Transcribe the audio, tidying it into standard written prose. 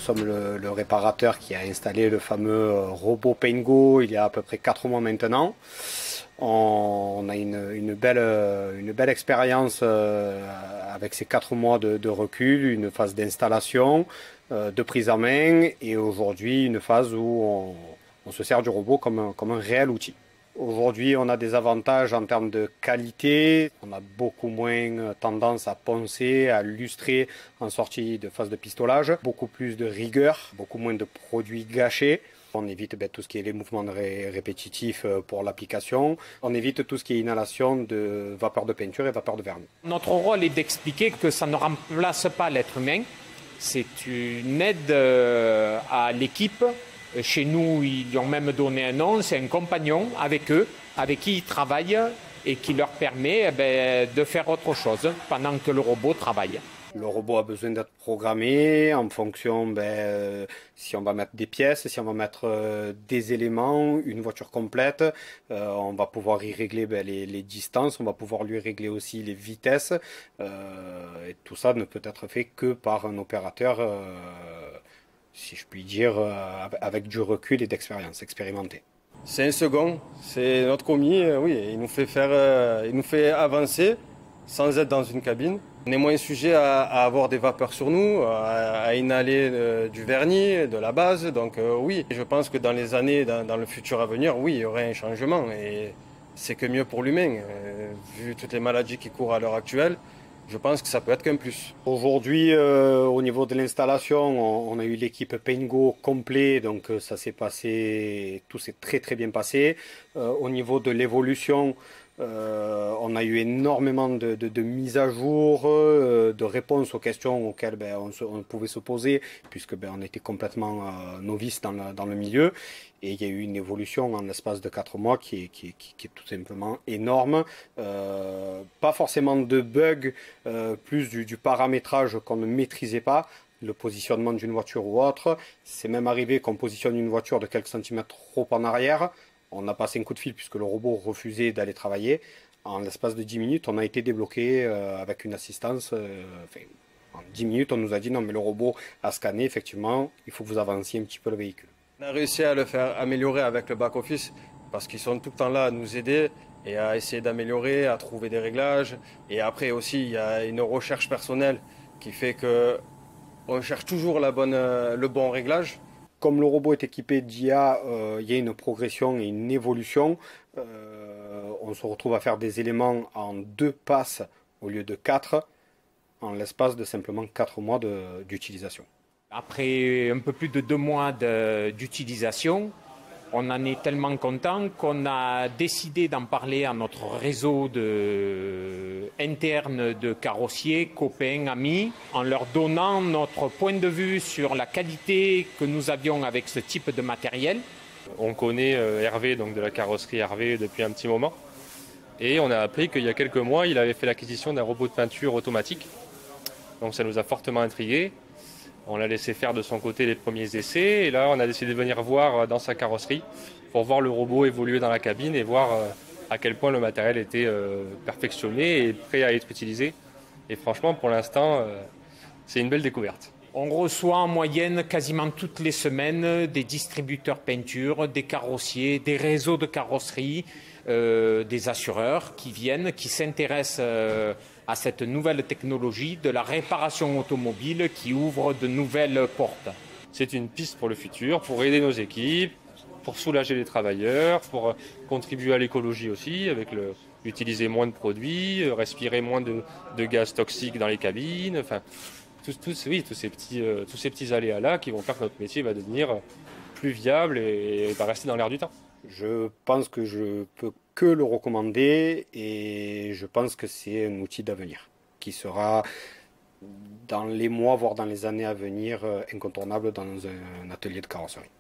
sommes le réparateur qui a installé le fameux robot PaintGo il y a à peu près 4 mois maintenant. On a une belle expérience avec ces 4 mois de recul, une phase d'installation, de prise en main et aujourd'hui une phase où on se sert du robot comme un réel outil. Aujourd'hui, on a des avantages en termes de qualité. On a beaucoup moins tendance à poncer, à lustrer en sortie de phase de pistolage. Beaucoup plus de rigueur, beaucoup moins de produits gâchés. On évite tout ce qui est les mouvements répétitifs pour l'application. On évite tout ce qui est inhalation de vapeur de peinture et vapeur de vernis. Notre rôle est d'expliquer que ça ne remplace pas l'être humain. C'est une aide à l'équipe. Chez nous, ils lui ont même donné un nom, c'est un compagnon avec eux, avec qui ils travaillent et qui leur permet de faire autre chose pendant que le robot travaille. Le robot a besoin d'être programmé en fonction si on va mettre des pièces, si on va mettre des éléments, une voiture complète. On va pouvoir y régler les distances, on va pouvoir lui régler aussi les vitesses. Et tout ça ne peut être fait que par un opérateur, si je puis dire, avec du recul et d'expérience, expérimenté. C'est un second, c'est notre commis, oui, il nous fait avancer sans être dans une cabine. On est moins sujet à avoir des vapeurs sur nous, à inhaler du vernis, de la base. Donc oui, je pense que dans les années, dans le futur à venir, oui, il y aurait un changement. Et c'est que mieux pour l'humain. Vu toutes les maladies qui courent à l'heure actuelle, je pense que ça peut être qu'un plus. Aujourd'hui, au niveau de l'installation, on a eu l'équipe PaintGo complet, donc ça s'est passé, tout s'est très très bien passé. Au niveau de l'évolution, on a eu énormément de mises à jour, de réponses aux questions auxquelles on pouvait se poser, puisque on était complètement novice dans le milieu. Et il y a eu une évolution en l'espace de 4 mois qui est tout simplement énorme. Pas forcément de bugs, plus du paramétrage qu'on ne maîtrisait pas, le positionnement d'une voiture ou autre. C'est même arrivé qu'on positionne une voiture de quelques centimètres trop en arrière. On a passé un coup de fil puisque le robot refusait d'aller travailler. En l'espace de 10 minutes, on a été débloqué avec une assistance. En 10 minutes, on nous a dit non, mais le robot a scanné, effectivement, il faut que vous avanciez un petit peu le véhicule. On a réussi à le faire améliorer avec le back-office parce qu'ils sont tout le temps là à nous aider et à essayer d'améliorer, à trouver des réglages. Et après aussi, il y a une recherche personnelle qui fait qu'on cherche toujours le bon réglage. Comme le robot est équipé d'IA, il y a une progression et une évolution. On se retrouve à faire des éléments en 2 passes au lieu de 4, en l'espace de simplement 4 mois d'utilisation. Après un peu plus de 2 mois d'utilisation, on en est tellement content qu'on a décidé d'en parler à notre réseau interne de carrossiers, copains, amis, en leur donnant notre point de vue sur la qualité que nous avions avec ce type de matériel. On connaît Hervé, donc de la carrosserie Hervé, depuis un petit moment. Et on a appris qu'il y a quelques mois, il avait fait l'acquisition d'un robot de peinture automatique. Donc ça nous a fortement intrigués. On l'a laissé faire de son côté les premiers essais et là on a décidé de venir voir dans sa carrosserie pour voir le robot évoluer dans la cabine et voir à quel point le matériel était perfectionné et prêt à être utilisé. Et franchement pour l'instant c'est une belle découverte. On reçoit en moyenne quasiment toutes les semaines des distributeurs peinture, des carrossiers, des réseaux de carrosserie, des assureurs qui viennent, qui s'intéressent à cette nouvelle technologie de la réparation automobile qui ouvre de nouvelles portes. C'est une piste pour le futur, pour aider nos équipes, pour soulager les travailleurs, pour contribuer à l'écologie aussi, avec utiliser moins de produits, respirer moins de gaz toxiques dans les cabines, enfin tous ces petits aléas-là qui vont faire que notre métier va devenir plus viable et va rester dans l'air du temps. Je pense que je peux que le recommander et je pense que c'est un outil d'avenir qui sera dans les mois, voire dans les années à venir, incontournable dans un atelier de carrosserie.